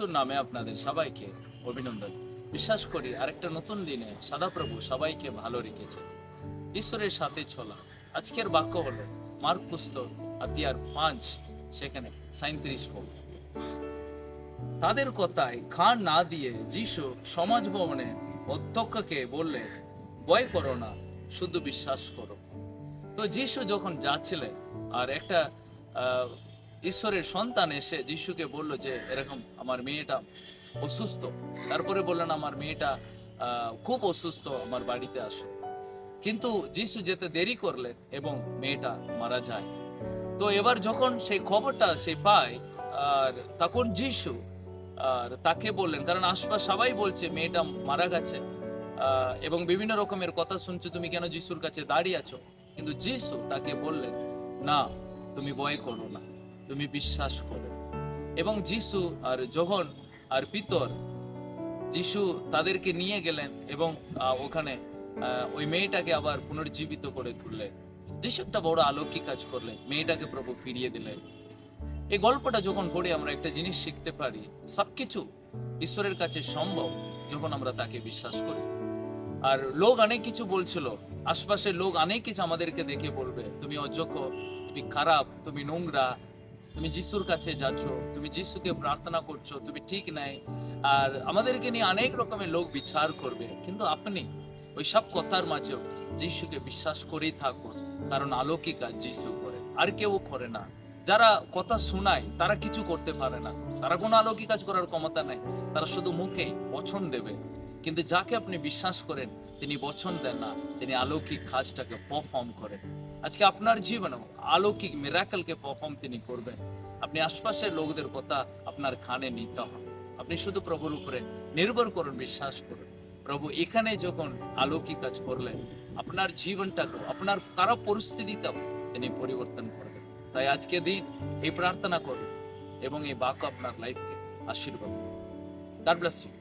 যিশুর নামে আপনাদের সবাইকে অভিনন্দন। বিশ্বাস করি আরেকটা নতুন দিনে সদাপ্রভু সবাইকে ভালো রেখেছে। ঈশ্বরের সাথে চলা। আজকের বাক্য হলো মার্ক পুস্তক অধ্যায় 5 সেখানে 37 পদ। তাদের কথায় কান না দিয়ে যিশু সমাজ ভবনে অধ্যক্ষকে বললে, ভয় করো না, শুধু বিশ্বাস করো। তো যিশু যখন যাচ্ছিলেন আর একটা আহ, ঈশ্বরের সন্তান এসে যিশুকে বলল যে এরকম আমার মেয়েটা অসুস্থ। তারপরে বললেন আমার মেয়েটা খুব অসুস্থ, আমার বাড়িতে আসো। কিন্তু যিশু যেতে দেরি করলেন এবং মেয়েটা মারা যায়। তো এবার যখন সেই খবরটা সে পায়, আর তখন যিশু আর তাকে বললেন, কারণ আশপাশ সবাই বলছে মেয়েটা মারা গেছে এবং বিভিন্ন রকমের কথা শুনছো, তুমি কেন যিশুর কাছে দাঁড়িয়ে আছো? কিন্তু যিশু তাকে বললেন, না, তুমি ভয় করো না, তুমি বিশ্বাস করো। এবং যিশু আর যখন আর পিতর যিশু তাদেরকে নিয়ে গেলেন এবং ওখানে ওই মেয়েটাকে আবার পুনর্জীবিত করে তুললেন। যিশু একটা বড় অলৌকিক কাজ করলেন, মেয়েটাকে প্রভু ফিরিয়ে দিলেন। এই গল্পটা যখন পড়ে আমরা একটা জিনিস শিখতে পারি, সবকিছু ঈশ্বরের কাছে সম্ভব যখন আমরা তাকে বিশ্বাস করি। আর লোক অনেক কিছু বলছিল, আশপাশের লোক অনেক কিছু আমাদেরকে দেখে বলবে, তুমি অযোগ্য, তুমি খারাপ, তুমি নোংরা, তুমি যিশুর কাছে যাচ্ছ, তুমি যিশুকে প্রার্থনা করছো, তুমি ঠিক নাই। আর আমাদেরকে নিয়ে অনেক রকমের লোক বিচার করবে। কিন্তু আপনি ওই সব কথার মাঝেও যিশুকে বিশ্বাস করেই থাকুন, কারণ অলৌকিক কাজ যিশু করে, আর কেউ করে না। যারা কথা শোনায় তারা কিছু করতে পারে না, তারা কোনো অলৌকিক কাজ করার ক্ষমতা নাই, তারা শুধু মুখে বচন দেবে। কিন্তু যাকে আপনি বিশ্বাস করেন তিনি বচন দেন না, তিনি অলৌকিক কাজটাকে পারফর্ম করেন। আজকে আপনার জীবনেও অলৌকিক মিরাকলকে পারফর্ম তিনি করবেন। আপনি আশপাশের লোকদের কথা আপনার কানে নিতে হবে। আপনি শুধু প্রভুর উপরে নির্ভর করুন, বিশ্বাস করুন। প্রভু এখানে যখন অলৌকিক কাজ করলেন, আপনার জীবনটাকেও, আপনার খারাপ পরিস্থিতিটাও তিনি পরিবর্তন করবেন। তাই আজকে দিন এই প্রার্থনা করুন এবং এই বাক্য আপনার লাইফকে আশীর্বাদ করুন। God bless you.